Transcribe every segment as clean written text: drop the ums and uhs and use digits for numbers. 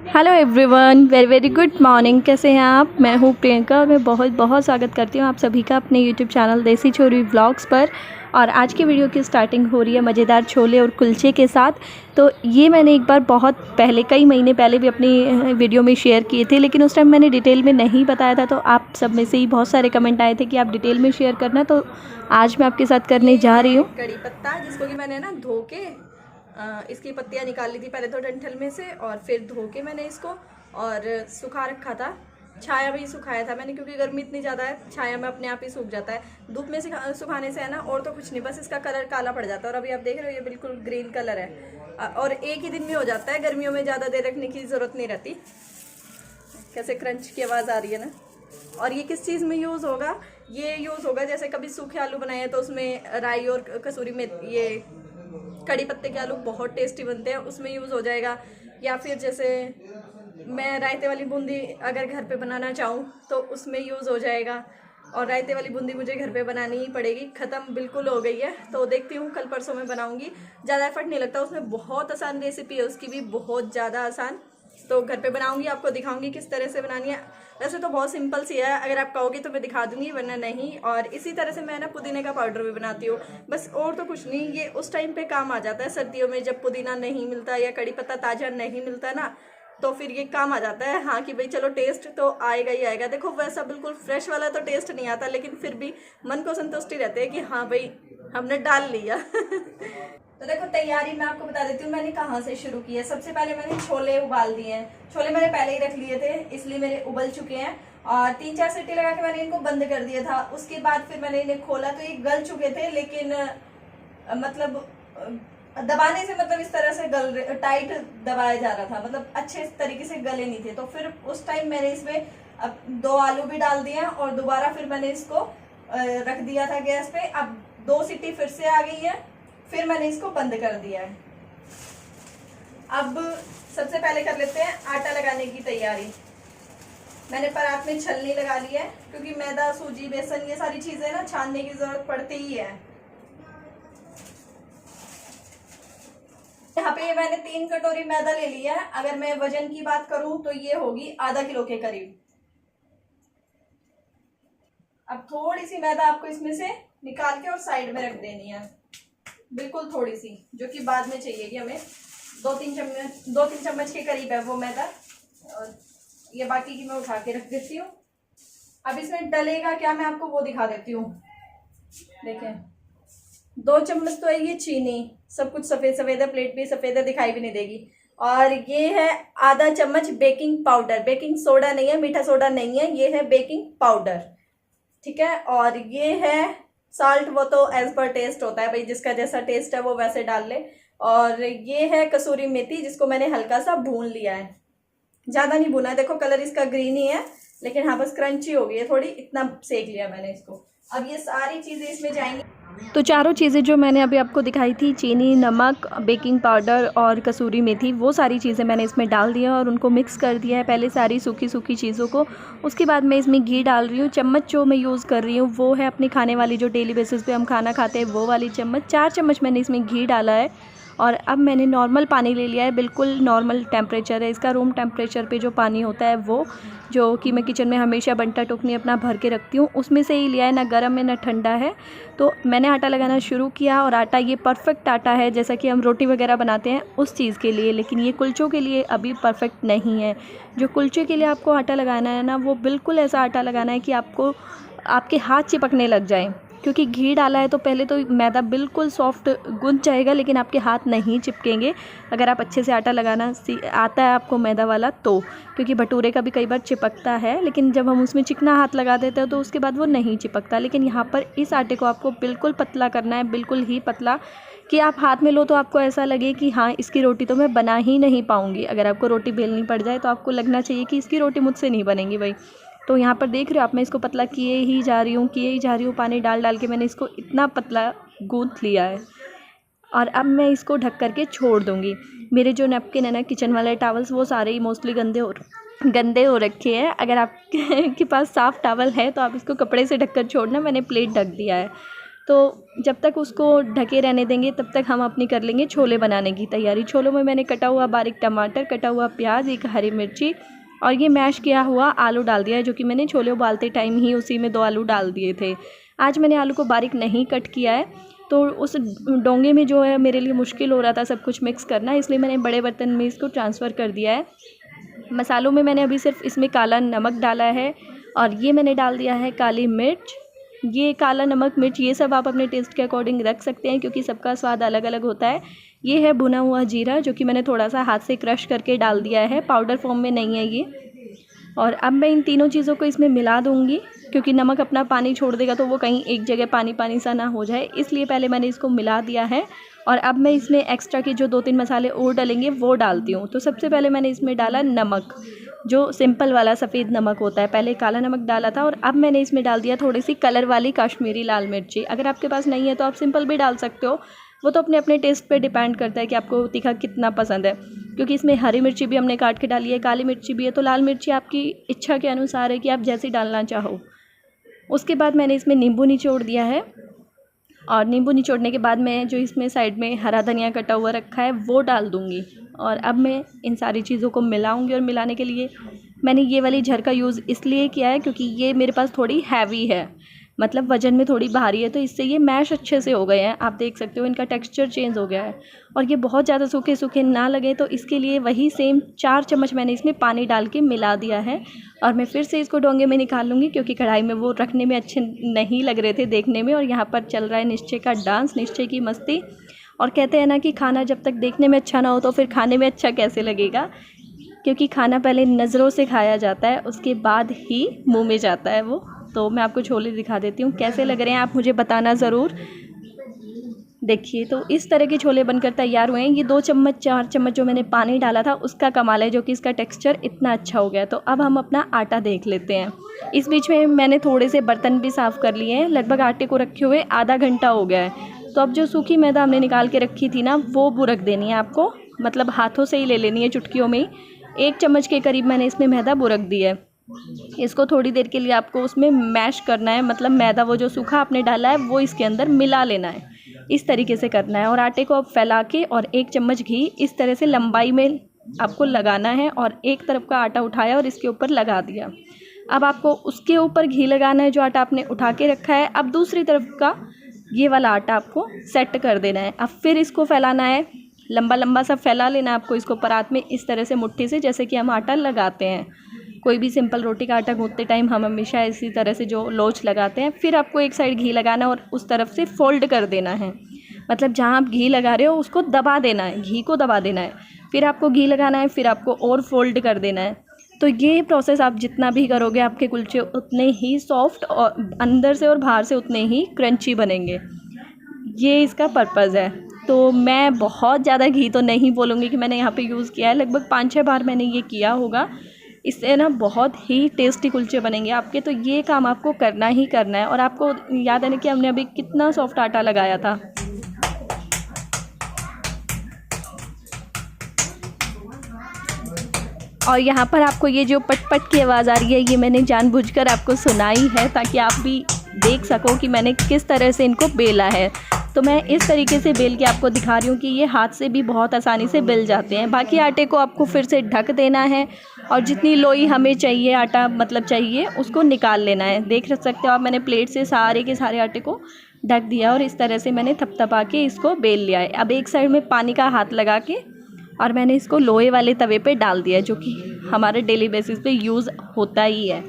Hello everyone, very very good morning. कैसे हैं आप? मैं हूँ प्रियंका और मैं बहुत बहुत स्वागत करती हूँ आप सभी का अपने यूट्यूब चैनल देसी छोरी व्लॉग्स पर। और आज की वीडियो की स्टार्टिंग हो रही है मज़ेदार छोले और कुलचे के साथ। तो ये मैंने एक बार बहुत पहले, कई महीने पहले भी अपनी वीडियो में शेयर किए थे, लेकिन उस टाइम मैंने डिटेल में नहीं बताया था। तो आप सब में से ही बहुत सारे कमेंट आए थे कि आप डिटेल में शेयर करना, तो आज मैं आपके साथ करने जा रही हूँ। कड़ी पत्ता, जिसको कि मैंने ना धो के इसकी पत्तियां निकाल ली थी पहले तो डंठल में से, और फिर धो के मैंने इसको और सुखा रखा था। छाया में ही सुखाया था मैंने, क्योंकि गर्मी इतनी ज़्यादा है, छाया में अपने आप ही सूख जाता है। धूप में सुखाने से है ना, और तो कुछ नहीं, बस इसका कलर काला पड़ जाता है। और अभी आप देख रहे हो ये बिल्कुल ग्रीन कलर है, और एक ही दिन में हो जाता है। गर्मियों में ज़्यादा देर रखने की ज़रूरत नहीं रहती। कैसे क्रंच की आवाज़ आ रही है ना। और ये किस चीज़ में यूज़ होगा? ये यूज़ होगा जैसे कभी सूखे आलू बनाए तो उसमें राई और कसूरी में ये कड़ी पत्ते के आलू बहुत टेस्टी बनते हैं, उसमें यूज़ हो जाएगा। या फिर जैसे मैं रायते वाली बूंदी अगर घर पे बनाना चाहूँ तो उसमें यूज़ हो जाएगा। और रायते वाली बूंदी मुझे घर पे बनानी ही पड़ेगी, ख़त्म बिल्कुल हो गई है, तो देखती हूँ कल परसों में बनाऊँगी। ज़्यादा एफर्ट नहीं लगता उसमें, बहुत आसान रेसिपी है उसकी भी, बहुत ज़्यादा आसान। तो घर पे बनाऊंगी, आपको दिखाऊंगी किस तरह से बनानी है। वैसे तो बहुत सिंपल सी है, अगर आप कहोगे तो मैं दिखा दूंगी, वरना नहीं। और इसी तरह से मैं ना पुदीने का पाउडर भी बनाती हूँ, बस और तो कुछ नहीं। ये उस टाइम पे काम आ जाता है सर्दियों में, जब पुदीना नहीं मिलता या कड़ी पत्ता ताज़ा नहीं मिलता ना, तो फिर ये काम आ जाता है। हाँ कि भाई चलो टेस्ट तो आएगा ही आएगा। देखो वैसा बिल्कुल फ्रेश वाला तो टेस्ट नहीं आता, लेकिन फिर भी मन को संतुष्टि रहती है कि हाँ भाई हमने डाल लिया। तो देखो तैयारी मैं आपको बता देती हूँ मैंने कहाँ से शुरू की है। सबसे पहले मैंने छोले उबाल दिए हैं। छोले मैंने पहले ही रख लिए थे, इसलिए मेरे उबल चुके हैं। और 3-4 सीटी लगा के मैंने इनको बंद कर दिया था। उसके बाद फिर मैंने इन्हें खोला तो ये गल चुके थे, लेकिन मतलब दबाने से मतलब इस तरह से टाइट दबाया जा रहा था, मतलब अच्छे तरीके से गले नहीं थे। तो फिर उस टाइम मैंने इसमें अब 2 आलू भी डाल दिए और दोबारा फिर मैंने इसको रख दिया था गैस पे। अब 2 सीटी फिर से आ गई है, फिर मैंने इसको बंद कर दिया है। अब सबसे पहले कर लेते हैं आटा लगाने की तैयारी। मैंने परात में छलनी लगा ली है, क्योंकि मैदा, सूजी, बेसन ये सारी चीजें ना छानने की जरूरत पड़ती ही है। यहाँ पे मैंने 3 कटोरी मैदा ले लिया है। अगर मैं वजन की बात करूं तो ये होगी आधा किलो के करीब। अब थोड़ी सी मैदा आपको इसमें से निकाल के और साइड में रख देनी है, बिल्कुल थोड़ी सी, जो कि बाद में चाहिएगी हमें। 2-3 चम्मच के करीब है वो मैदा, और ये बाकी की मैं उठा के रख देती हूँ। अब इसमें डलेगा क्या, मैं आपको वो दिखा देती हूँ। देखें 2 चम्मच तो है ये चीनी, सब कुछ सफ़ेद सफ़ेद है, प्लेट भी सफ़ेद है, दिखाई भी नहीं देगी। और ये है आधा चम्मच बेकिंग पाउडर। बेकिंग सोडा नहीं है, मीठा सोडा नहीं है, ये है बेकिंग पाउडर, ठीक है। और ये है साल्ट, वो तो एज पर टेस्ट होता है भाई, जिसका जैसा टेस्ट है वो वैसे डाल ले। और ये है कसूरी मेथी, जिसको मैंने हल्का सा भून लिया है, ज़्यादा नहीं भूना है। देखो कलर इसका ग्रीन ही है, लेकिन हाँ बस क्रंची हो गई है थोड़ी, इतना सेक लिया मैंने इसको। अब ये सारी चीज़ें इसमें जाएंगी। तो चारों चीज़ें जो मैंने अभी आपको दिखाई थी, चीनी, नमक, बेकिंग पाउडर और कसूरी मेथी, वो सारी चीज़ें मैंने इसमें डाल दिया और उनको मिक्स कर दिया है पहले सारी सूखी सूखी चीज़ों को। उसके बाद मैं इसमें घी डाल रही हूँ। चम्मच जो मैं यूज़ कर रही हूँ वो है अपनी खाने वाली, जो डेली बेसिस पे हम खाना खाते हैं वो वाली चम्मच। 4 चम्मच मैंने इसमें घी डाला है। और अब मैंने नॉर्मल पानी ले लिया है, बिल्कुल नॉर्मल टेम्परेचर है इसका, रूम टेम्परेचर पे जो पानी होता है वो, जो कि मैं किचन में हमेशा बंटा टोकनी अपना भर के रखती हूँ, उसमें से ही लिया है, ना गर्म है ना ठंडा है। तो मैंने आटा लगाना शुरू किया, और आटा ये परफेक्ट आटा है जैसा कि हम रोटी वगैरह बनाते हैं उस चीज़ के लिए, लेकिन ये कुलचों के लिए अभी परफेक्ट नहीं है। जो कुलचे के लिए आपको आटा लगाना है ना, वो बिल्कुल ऐसा आटा लगाना है कि आपको आपके हाथ चिपकने लग जाए, क्योंकि घी डाला है तो पहले तो मैदा बिल्कुल सॉफ्ट गूंथ जाएगा, लेकिन आपके हाथ नहीं चिपकेंगे अगर आप अच्छे से आटा लगाना आता है आपको मैदा वाला तो। क्योंकि भटूरे का भी कई बार चिपकता है, लेकिन जब हम उसमें चिकना हाथ लगा देते हैं तो उसके बाद वो नहीं चिपकता। लेकिन यहाँ पर इस आटे को आपको बिल्कुल पतला करना है, बिल्कुल ही पतला, कि आप हाथ में लो तो आपको ऐसा लगे कि हाँ इसकी रोटी तो मैं बना ही नहीं पाऊँगी। अगर आपको रोटी बेलनी पड़ जाए तो आपको लगना चाहिए कि इसकी रोटी मुझसे नहीं बनेगी भाई। तो यहाँ पर देख रहे हो आप, मैं इसको पतला किए ही जा रही हूँ, पानी डाल डाल के मैंने इसको इतना पतला गूंथ लिया है। और अब मैं इसको ढक करके छोड़ दूँगी। मेरे जो नैपकिन है ना, किचन वाले टावल्स, वो सारे ही मोस्टली गंदे हो रखे हैं। अगर आपके पास साफ़ टावल है तो आप इसको कपड़े से ढककर छोड़ना, मैंने प्लेट ढक दिया है। तो जब तक उसको ढके रहने देंगे तब तक हम अपनी कर लेंगे छोले बनाने की तैयारी। छोलों में मैंने कटा हुआ बारीक टमाटर, कटा हुआ प्याज, एक हरी मिर्ची और ये मैश किया हुआ आलू डाल दिया है, जो कि मैंने छोले उबालते टाइम ही उसी में 2 आलू डाल दिए थे। आज मैंने आलू को बारीक नहीं कट किया है, तो उस डोंगे में जो है मेरे लिए मुश्किल हो रहा था सब कुछ मिक्स करना, इसलिए मैंने बड़े बर्तन में इसको ट्रांसफ़र कर दिया है। मसालों में मैंने अभी सिर्फ इसमें काला नमक डाला है और ये मैंने डाल दिया है काली मिर्च। ये काला नमक, मिर्च ये सब आप अपने टेस्ट के अकॉर्डिंग रख सकते हैं, क्योंकि सबका स्वाद अलग अलग होता है। ये है भुना हुआ जीरा, जो कि मैंने थोड़ा सा हाथ से क्रश करके डाल दिया है, पाउडर फॉर्म में नहीं है ये। और अब मैं इन तीनों चीज़ों को इसमें मिला दूँगी, क्योंकि नमक अपना पानी छोड़ देगा तो वो कहीं एक जगह पानी पानी सा ना हो जाए, इसलिए पहले मैंने इसको मिला दिया है। और अब मैं इसमें एक्स्ट्रा के जो 2-3 मसाले और डलेंगे वो डालती हूँ। तो सबसे पहले मैंने इसमें डाला नमक, जो सिंपल वाला सफ़ेद नमक होता है। पहले काला नमक डाला था और अब मैंने इसमें डाल दिया थोड़ी सी कलर वाली काश्मीरी लाल मिर्ची। अगर आपके पास नहीं है तो आप सिंपल भी डाल सकते हो, वो तो अपने अपने टेस्ट पे डिपेंड करता है कि आपको तीखा कितना पसंद है। क्योंकि इसमें हरी मिर्ची भी हमने काट के डाली है, काली मिर्ची भी है, तो लाल मिर्ची आपकी इच्छा के अनुसार है कि आप जैसी डालना चाहो। उसके बाद मैंने इसमें नींबू निचोड़ दिया है और नींबू निचोड़ने के बाद मैं जो इसमें साइड में हरा धनिया कटा हुआ रखा है वो डाल दूँगी। और अब मैं इन सारी चीज़ों को मिलाऊंगी और मिलाने के लिए मैंने ये वाली झर का यूज़ इसलिए किया है क्योंकि ये मेरे पास थोड़ी हैवी है, मतलब वज़न में थोड़ी भारी है, तो इससे ये मैश अच्छे से हो गए हैं। आप देख सकते हो इनका टेक्सचर चेंज हो गया है और ये बहुत ज़्यादा सूखे सूखे ना लगे, तो इसके लिए वही सेम 4 चम्मच मैंने इसमें पानी डाल के मिला दिया है। और मैं फिर से इसको डोंगे में निकाल लूँगी, क्योंकि कढ़ाई में वो रखने में अच्छे नहीं लग रहे थे देखने में। और यहाँ पर चल रहा है निश्चय का डांस, निश्चय की मस्ती। और कहते हैं ना कि खाना जब तक देखने में अच्छा ना हो तो फिर खाने में अच्छा कैसे लगेगा, क्योंकि खाना पहले नज़रों से खाया जाता है, उसके बाद ही मुंह में जाता है वो। तो मैं आपको छोले दिखा देती हूँ कैसे लग रहे हैं, आप मुझे बताना ज़रूर। देखिए, तो इस तरह के छोले बनकर तैयार हुए हैं। ये 2 चम्मच 4 चम्मच जो मैंने पानी डाला था उसका कमाल है, जो कि इसका टेक्सचर इतना अच्छा हो गया। तो अब हम अपना आटा देख लेते हैं। इस बीच में मैंने थोड़े से बर्तन भी साफ़ कर लिए हैं। लगभग आटे को रखे हुए आधा घंटा हो गया है। तो अब जो सूखी मैदा हमने निकाल के रखी थी ना, वो बुरक देनी है आपको, मतलब हाथों से ही ले लेनी है, चुटकियों में ही। 1 चम्मच के करीब मैंने इसमें मैदा बुरक दी है। इसको थोड़ी देर के लिए आपको उसमें मैश करना है, मतलब मैदा वो जो सूखा आपने डाला है वो इसके अंदर मिला लेना है, इस तरीके से करना है। और आटे को अब फैला के और 1 चम्मच घी इस तरह से लंबाई में आपको लगाना है। और एक तरफ का आटा उठाया और इसके ऊपर लगा दिया। अब आपको उसके ऊपर घी लगाना है जो आटा आपने उठा के रखा है। अब दूसरी तरफ का ये वाला आटा आपको सेट कर देना है। अब फिर इसको फैलाना है, लंबा लंबा सा फैला लेना है आपको इसको परात में, इस तरह से मुट्ठी से, जैसे कि हम आटा लगाते हैं। कोई भी सिंपल रोटी का आटा गूंथते टाइम हम हमेशा इसी तरह से जो लोच लगाते हैं। फिर आपको एक साइड घी लगाना है और उस तरफ से फोल्ड कर देना है, मतलब जहाँ आप घी लगा रहे हो उसको दबा देना है, घी को दबा देना है। फिर आपको घी लगाना है, फिर आपको और फोल्ड कर देना है। तो ये प्रोसेस आप जितना भी करोगे आपके कुलचे उतने ही सॉफ्ट और अंदर से और बाहर से उतने ही क्रंची बनेंगे। ये इसका पर्पज़ है। तो मैं बहुत ज़्यादा घी तो नहीं बोलूँगी कि मैंने यहाँ पे यूज़ किया है, लगभग 5-6 बार मैंने ये किया होगा। इससे ना बहुत ही टेस्टी कुलचे बनेंगे आपके। तो ये काम आपको करना ही करना है। और आपको याद है ना कि हमने अभी कितना सॉफ्ट आटा लगाया था। और यहाँ पर आपको ये जो पट पट की आवाज़ आ रही है, ये मैंने जानबूझकर आपको सुनाई है ताकि आप भी देख सको कि मैंने किस तरह से इनको बेला है। तो मैं इस तरीके से बेल के आपको दिखा रही हूँ कि ये हाथ से भी बहुत आसानी से बेल जाते हैं। बाकी आटे को आपको फिर से ढक देना है और जितनी लोई हमें चाहिए आटा, मतलब चाहिए, उसको निकाल लेना है। देख सकते हो आप, मैंने प्लेट से सारे के सारे आटे को ढक दिया और इस तरह से मैंने थपथपा के इसको बेल लिया है। अब एक साइड में पानी का हाथ लगा के और मैंने इसको लोहे वाले तवे पे डाल दिया, जो कि हमारे डेली बेसिस पे यूज़ होता ही है।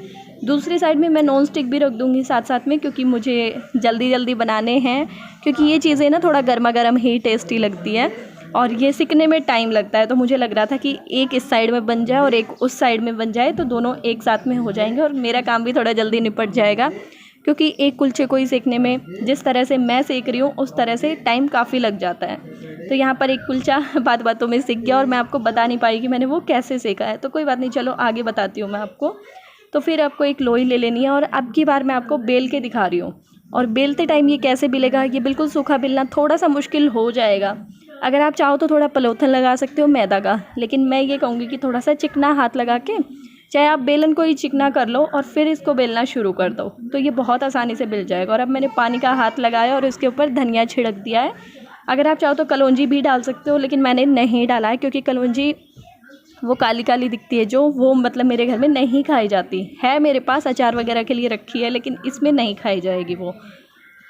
दूसरी साइड में मैं नॉन स्टिक भी रख दूँगी साथ साथ में, क्योंकि मुझे जल्दी जल्दी बनाने हैं। क्योंकि ये चीज़ें ना थोड़ा गर्मा गर्म ही टेस्टी लगती है और ये सिकने में टाइम लगता है। तो मुझे लग रहा था कि एक इस साइड में बन जाए और एक उस साइड में बन जाए, तो दोनों एक साथ में हो जाएंगे और मेरा काम भी थोड़ा जल्दी निपट जाएगा। क्योंकि एक कुलचे को ही सेकने में जिस तरह से मैं सेक रही हूँ उस तरह से टाइम काफ़ी लग जाता है। तो यहाँ पर एक कुलचा बात बातों में सीख गया और मैं आपको बता नहीं पाई कि मैंने वो कैसे सेका है। तो कोई बात नहीं, चलो आगे बताती हूँ मैं आपको। तो फिर आपको एक लोई ले लेनी है और अब की बार मैं आपको बेल के दिखा रही हूँ। और बेलते टाइम ये कैसे बेलेगा, ये बिल्कुल सूखा बेलना थोड़ा सा मुश्किल हो जाएगा। अगर आप चाहो तो थोड़ा पलोथन लगा सकते हो मैदा का, लेकिन मैं ये कहूँगी कि थोड़ा सा चिकना हाथ लगा के चाहे आप बेलन को ही चिकना कर लो और फिर इसको बेलना शुरू कर दो, तो ये बहुत आसानी से बेल जाएगा। और अब मैंने पानी का हाथ लगाया और इसके ऊपर धनिया छिड़क दिया है। अगर आप चाहो तो कलौंजी भी डाल सकते हो, लेकिन मैंने नहीं डाला है क्योंकि कलौंजी वो काली काली दिखती है, जो वो मतलब मेरे घर में नहीं खाई जाती है। मेरे पास अचार वगैरह के लिए रखी है, लेकिन इसमें नहीं खाई जाएगी वो।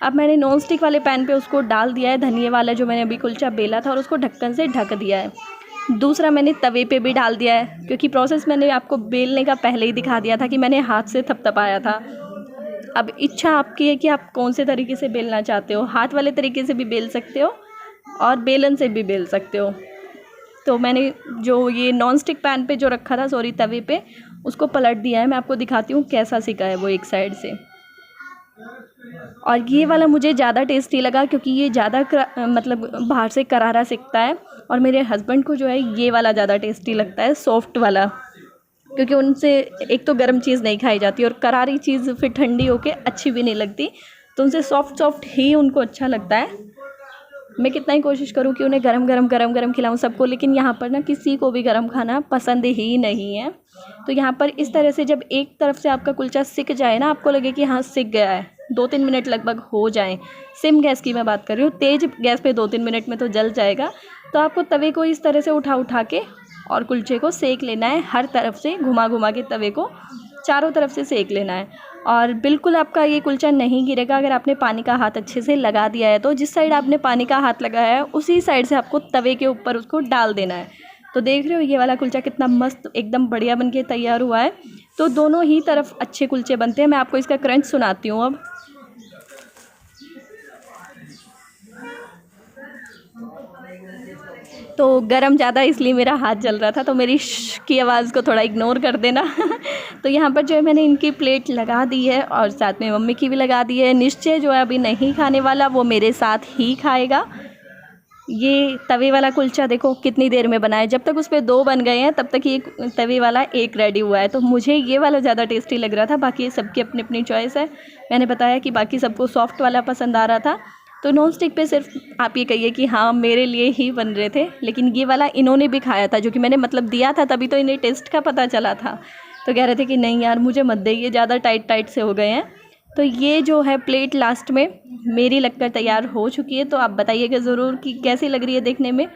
अब मैंने नॉन स्टिक वाले पैन पे उसको डाल दिया है, धनिये वाला जो मैंने अभी कुलचा बेला था, और उसको ढक्कन से ढक दिया है। दूसरा मैंने तवे पे भी डाल दिया है, क्योंकि प्रोसेस मैंने आपको बेलने का पहले ही दिखा दिया था कि मैंने हाथ से थपथपाया था। अब इच्छा आपकी है कि आप कौन से तरीके से बेलना चाहते हो। हाथ वाले तरीके से भी बेल सकते हो और बेलन से भी बेल सकते हो। तो मैंने जो ये नॉन स्टिक पैन पे जो रखा था, सॉरी तवे पे, उसको पलट दिया है। मैं आपको दिखाती हूँ कैसा सिका है वो एक साइड से। और ये वाला मुझे ज़्यादा टेस्टी लगा क्योंकि ये ज़्यादा मतलब बाहर से करारा सिकता है, और मेरे हस्बैंड को जो है ये वाला ज़्यादा टेस्टी लगता है, सॉफ्ट वाला, क्योंकि उनसे एक तो गर्म चीज़ नहीं खाई जाती और करारी चीज़ फिर ठंडी होके अच्छी भी नहीं लगती, तो उनसे सॉफ्ट सॉफ्ट ही उनको अच्छा लगता है। मैं कितना ही कोशिश करूँ कि उन्हें गरम गरम खिलाऊँ सबको, लेकिन यहाँ पर ना किसी को भी गरम खाना पसंद ही नहीं है। तो यहाँ पर इस तरह से जब एक तरफ से आपका कुलचा सिक जाए ना, आपको लगे कि हाँ सिक गया है, 2-3 मिनट लगभग हो जाएं, सिम गैस की मैं बात कर रही हूँ, तेज़ गैस पे 2-3 मिनट में तो जल जाएगा। तो आपको तवे को इस तरह से उठा के और कुलचे को सेक लेना है, हर तरफ से घुमा के तवे को चारों तरफ से सेक लेना है। और बिल्कुल आपका ये कुलचा नहीं गिरेगा अगर आपने पानी का हाथ अच्छे से लगा दिया है। तो जिस साइड आपने पानी का हाथ लगाया है उसी साइड से आपको तवे के ऊपर उसको डाल देना है। तो देख रहे हो ये वाला कुलचा कितना मस्त एकदम बढ़िया बन के तैयार हुआ है। तो दोनों ही तरफ अच्छे कुलचे बनते हैं। मैं आपको इसका क्रंच सुनाती हूँ अब। तो गरम ज़्यादा इसलिए मेरा हाथ जल रहा था, तो मेरी की आवाज़ को थोड़ा इग्नोर कर देना। तो यहाँ पर जो है मैंने इनकी प्लेट लगा दी है और साथ में मम्मी की भी लगा दी है। निश्चय जो है अभी नहीं खाने वाला, वो मेरे साथ ही खाएगा। ये तवे वाला कुलचा देखो कितनी देर में बना है, जब तक उस पर 2 बन गए हैं तब तक ये तवे वाला 1 रेडी हुआ है। तो मुझे ये वाला ज़्यादा टेस्टी लग रहा था, बाकी सबकी अपनी अपनी चॉइस है। मैंने बताया कि बाकी सबको सॉफ्ट वाला पसंद आ रहा था। तो नॉन स्टिक पे सिर्फ आप ये कहिए कि हाँ मेरे लिए ही बन रहे थे, लेकिन ये वाला इन्होंने भी खाया था, जो कि मैंने मतलब दिया था, तभी तो इन्हें टेस्ट का पता चला था। तो कह रहे थे कि नहीं यार मुझे मत दे, ये ज़्यादा टाइट से हो गए हैं। तो ये जो है प्लेट लास्ट में मेरी लगकर तैयार हो चुकी है। तो आप बताइएगा ज़रूर कि कैसी लग रही है देखने में।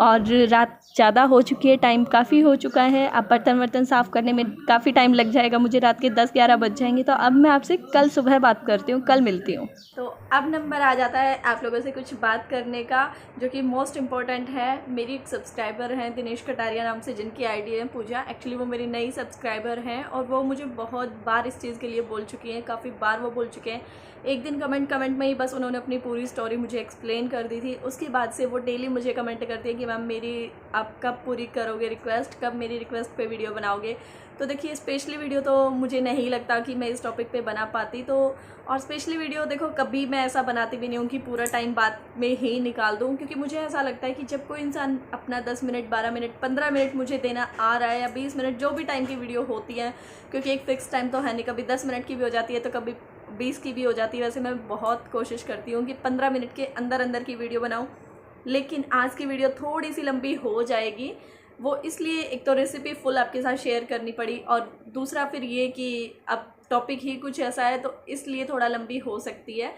और रात ज़्यादा हो चुकी है, टाइम काफ़ी हो चुका है। अब बर्तन वर्तन साफ़ करने में काफ़ी टाइम लग जाएगा, मुझे रात के 10-11 बज जाएंगे। तो अब मैं आपसे कल सुबह बात करती हूँ, कल मिलती हूँ। तो अब नंबर आ जाता है आप लोगों से कुछ बात करने का, जो कि मोस्ट इम्पॉर्टेंट है। मेरी एक सब्सक्राइबर हैं दिनेश कटारिया नाम से, जिनकी आईडी है पूजा। एक्चुअली वो मेरी नई सब्सक्राइबर हैं और वो मुझे बहुत बार इस चीज़ के लिए बोल चुकी हैं, काफ़ी बार वो बोल चुके हैं। एक दिन कमेंट में ही बस उन्होंने अपनी पूरी स्टोरी मुझे एक्सप्लेन कर दी थी। उसके बाद से वो डेली मुझे कमेंट करती है कि मैम मेरी आप कब पूरी करोगे रिक्वेस्ट, कब मेरी रिक्वेस्ट पे वीडियो बनाओगे। तो देखिए स्पेशली वीडियो तो मुझे नहीं लगता कि मैं इस टॉपिक पे बना पाती। तो और स्पेशली वीडियो देखो कभी मैं ऐसा बनाती भी नहीं हूँ कि पूरा टाइम बात में ही निकाल दूँ, क्योंकि मुझे ऐसा लगता है कि जब कोई इंसान अपना 10 मिनट 12 मिनट 15 मिनट मुझे देना आ रहा है, या 20 मिनट जो भी टाइम की वीडियो होती है, क्योंकि एक फ़िक्स टाइम तो है नहीं, कभी 10 मिनट की भी हो जाती है तो कभी 20 की भी हो जाती है। वैसे मैं बहुत कोशिश करती हूँ कि 15 मिनट के अंदर की वीडियो बनाऊँ, लेकिन आज की वीडियो थोड़ी सी लंबी हो जाएगी। वो इसलिए एक तो रेसिपी फुल आपके साथ शेयर करनी पड़ी, और दूसरा फिर ये कि अब टॉपिक ही कुछ ऐसा है तो इसलिए थोड़ा लंबी हो सकती है।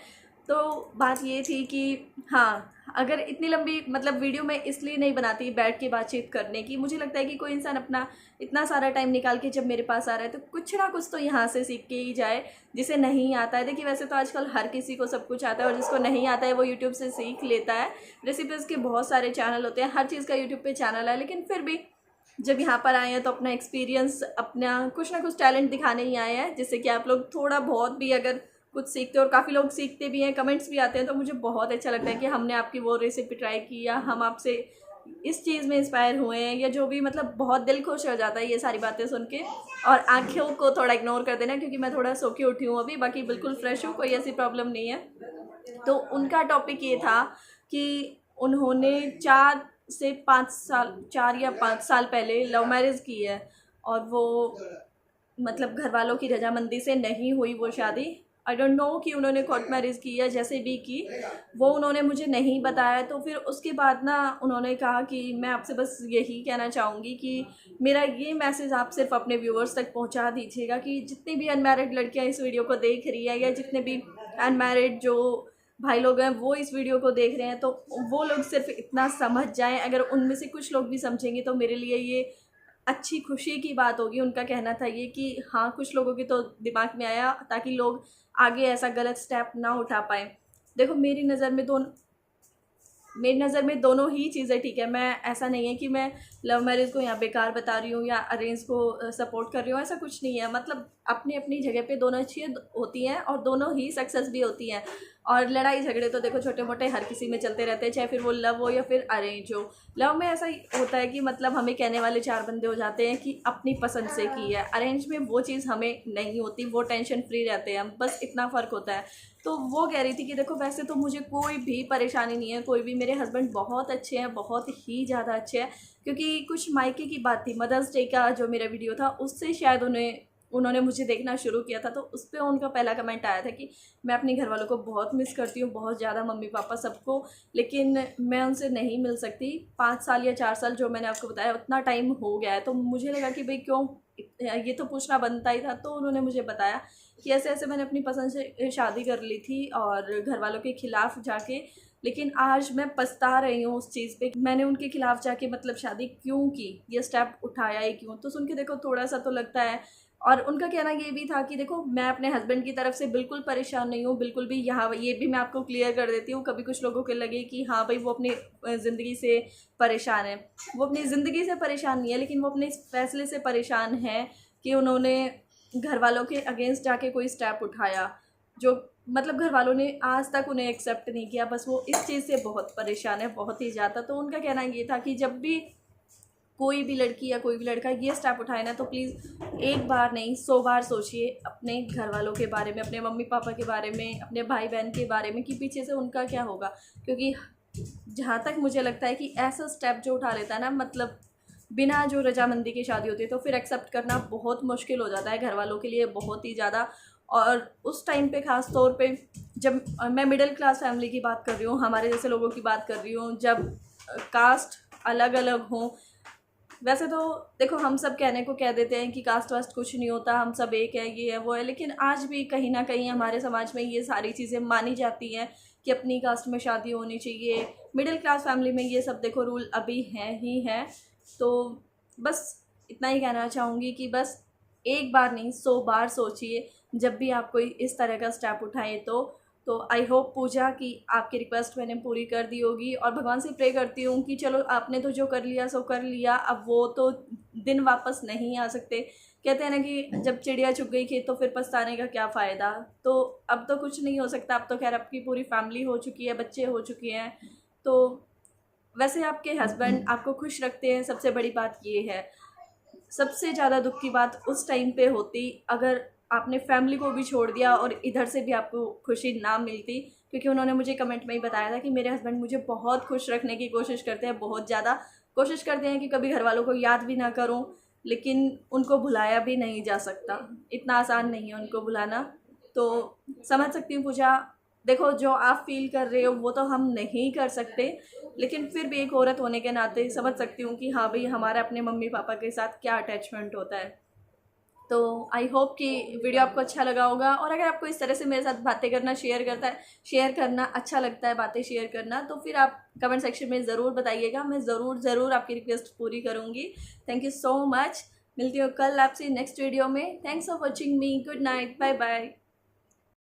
तो बात ये थी कि हाँ, अगर इतनी लंबी मतलब वीडियो मैं इसलिए नहीं बनाती बैठ के बातचीत करने की, मुझे लगता है कि कोई इंसान अपना इतना सारा टाइम निकाल के जब मेरे पास आ रहा है तो कुछ ना कुछ तो यहाँ से सीख के ही जाए, जिसे नहीं आता है। देखिए वैसे तो आजकल हर किसी को सब कुछ आता है, और जिसको नहीं आता है वो यूट्यूब से सीख लेता है। रेसिपीज़ के बहुत सारे चैनल होते हैं, हर चीज़ का यूट्यूब पे चैनल है, लेकिन फिर भी जब यहाँ पर आए हैं तो अपना एक्सपीरियंस, अपना कुछ ना कुछ टैलेंट दिखाने ही आए हैं, जिससे कि आप लोग थोड़ा बहुत भी अगर कुछ सीखते हो, और काफ़ी लोग सीखते भी हैं, कमेंट्स भी आते हैं, तो मुझे बहुत अच्छा लगता है कि हमने आपकी वो रेसिपी ट्राई की, या हम आपसे इस चीज़ में इंस्पायर हुए हैं, या जो भी, मतलब बहुत दिल खुश हो जाता है ये सारी बातें सुन के। और आँखों को थोड़ा इग्नोर कर देना, क्योंकि मैं थोड़ा सो के उठी हूँ अभी, बाकी बिल्कुल फ्रेश हूँ, कोई ऐसी प्रॉब्लम नहीं है। तो उनका टॉपिक ये था कि उन्होंने 4 या 5 साल पहले लव मैरिज की है, और वो मतलब घर वालों की रजामंदी से नहीं हुई वो शादी, आई डोंट नो कि उन्होंने कोर्ट मैरिज की या जैसे भी की, वो उन्होंने मुझे नहीं बताया। तो फिर उसके बाद ना उन्होंने कहा कि मैं आपसे बस यही कहना चाहूँगी कि मेरा ये मैसेज आप सिर्फ अपने व्यूअर्स तक पहुँचा दीजिएगा कि जितनी भी अनमैरिड लड़कियाँ इस वीडियो को देख रही है या जितने भी अनमैरिड जो भाई लोग हैं वो इस वीडियो को देख रहे हैं, तो वो लोग सिर्फ इतना समझ जाएं। अगर उनमें से कुछ लोग भी समझेंगे तो मेरे लिए ये अच्छी खुशी की बात होगी। उनका कहना था ये कि हाँ, कुछ लोगों के तो दिमाग में आया, ताकि लोग आगे ऐसा गलत स्टेप ना उठा पाएँ। देखो मेरी नज़र में दोनों ही चीज़ें ठीक है। मैं ऐसा नहीं है कि मैं लव मैरिज को यहाँ बेकार बता रही हूँ या अरेंज को सपोर्ट कर रही हूँ, ऐसा कुछ नहीं है। मतलब अपनी अपनी जगह पे दोनों अच्छी होती हैं और दोनों ही सक्सेस भी होती हैं। और लड़ाई झगड़े तो देखो छोटे मोटे हर किसी में चलते रहते हैं, चाहे फिर वो लव हो या फिर अरेंज हो। लव में ऐसा ही होता है कि मतलब हमें कहने वाले 4 बंदे हो जाते हैं कि अपनी पसंद से की है। अरेंज में वो चीज़ हमें नहीं होती, वो टेंशन फ्री रहते हैं हम, बस इतना फ़र्क होता है। तो वो कह रही थी कि देखो वैसे तो मुझे कोई भी परेशानी नहीं है, कोई भी, मेरे हस्बैंड बहुत अच्छे हैं, बहुत ही ज़्यादा अच्छे हैं। क्योंकि कुछ मायके की बात थी, मदर्स डे का जो मेरा वीडियो था उससे शायद उन्होंने मुझे देखना शुरू किया था। तो उस पर उनका पहला कमेंट आया था कि मैं अपने घर वालों को बहुत मिस करती हूँ, बहुत ज़्यादा, मम्मी पापा सबको, लेकिन मैं उनसे नहीं मिल सकती। 5 साल या 4 साल जो मैंने आपको बताया उतना टाइम हो गया है। तो मुझे लगा कि भाई क्यों, ये तो पूछना बनता ही था। तो उन्होंने मुझे बताया कि ऐसे ऐसे मैंने अपनी पसंद से शादी कर ली थी और घर वालों के खिलाफ जाके, लेकिन आज मैं पछता रही हूँ उस चीज़ पे, मैंने उनके खिलाफ जाके मतलब शादी क्यों की, ये स्टेप उठाया ही क्यों। तो सुन के देखो थोड़ा सा तो लगता है। और उनका कहना ये भी था कि देखो मैं अपने हस्बैंड की तरफ से बिल्कुल परेशान नहीं हूँ, बिल्कुल भी। यहाँ ये भी मैं आपको क्लियर कर देती हूँ, कभी कुछ लोगों के लगे कि हाँ भाई वो अपनी ज़िंदगी से परेशान है, वो अपनी ज़िंदगी से परेशान नहीं है, लेकिन वो अपने इस फैसले से परेशान है कि उन्होंने घर वालों के अगेंस्ट जाके कोई स्टेप उठाया, जो मतलब घर वालों ने आज तक उन्हें एक्सेप्ट नहीं किया। बस वो इस चीज़ से बहुत परेशान है, बहुत ही ज़्यादा। तो उनका कहना ये था कि जब भी कोई भी लड़की या कोई भी लड़का ये स्टेप उठाए ना, तो प्लीज़ एक बार नहीं 100 बार सोचिए अपने घर वालों के बारे में, अपने मम्मी पापा के बारे में, अपने भाई बहन के बारे में, कि पीछे से उनका क्या होगा। क्योंकि जहाँ तक मुझे लगता है कि ऐसा स्टेप जो उठा लेता है ना, मतलब बिना जो रजामंदी की शादी होती है, तो फिर एक्सेप्ट करना बहुत मुश्किल हो जाता है घर वालों के लिए, बहुत ही ज़्यादा। और उस टाइम पे ख़ास तौर पे जब मैं मिडिल क्लास फैमिली की बात कर रही हूँ, हमारे जैसे लोगों की बात कर रही हूँ, जब कास्ट अलग अलग हों। वैसे तो देखो हम सब कहने को कह देते हैं कि कास्ट वास्ट कुछ नहीं होता, हम सब एक है, ये है वो है, लेकिन आज भी कहीं ना कहीं हमारे समाज में ये सारी चीज़ें मानी जाती हैं कि अपनी कास्ट में शादी होनी चाहिए। मिडिल क्लास फैमिली में ये सब देखो रूल अभी हैं ही हैं। तो बस इतना ही कहना चाहूँगी कि बस एक बार नहीं 100 बार सोचिए जब भी आप कोई इस तरह का स्टेप उठाएं। तो आई होप पूजा कि आपकी रिक्वेस्ट मैंने पूरी कर दी होगी, और भगवान से प्रे करती हूँ कि चलो आपने तो जो कर लिया सो कर लिया, अब वो तो दिन वापस नहीं आ सकते। कहते हैं ना कि जब चिड़िया चुग गई खेत तो फिर पछताने का क्या फ़ायदा। तो अब तो कुछ नहीं हो सकता, अब तो खैर आपकी पूरी फैमिली हो चुकी है, बच्चे हो चुके हैं। तो वैसे आपके हस्बैंड आपको खुश रखते हैं, सबसे बड़ी बात ये है। सबसे ज़्यादा दुख की बात उस टाइम पे होती अगर आपने फैमिली को भी छोड़ दिया और इधर से भी आपको खुशी ना मिलती। क्योंकि उन्होंने मुझे कमेंट में ही बताया था कि मेरे हस्बैंड मुझे बहुत खुश रखने की कोशिश करते हैं, बहुत ज़्यादा कोशिश करते हैं कि कभी घर वालों को याद भी ना करूं, लेकिन उनको भुलाया भी नहीं जा सकता, इतना आसान नहीं है उनको भुलाना। तो समझ सकती हूँ पूजा, देखो जो आप फील कर रहे हो वो तो हम नहीं कर सकते, लेकिन फिर भी एक औरत होने के नाते समझ सकती हूँ कि हाँ भाई हमारा अपने मम्मी पापा के साथ क्या अटैचमेंट होता है। तो आई होप कि वीडियो आपको अच्छा लगा होगा, और अगर आपको इस तरह से मेरे साथ बातें करना शेयर करना अच्छा लगता है, बातें शेयर करना, तो फिर आप कमेंट सेक्शन में ज़रूर बताइएगा। मैं ज़रूर आपकी रिक्वेस्ट पूरी करूँगी। Thank you so much. मिलती हूँ कल आपसे नेक्स्ट वीडियो में। Thanks for watching me. Good night, bye bye.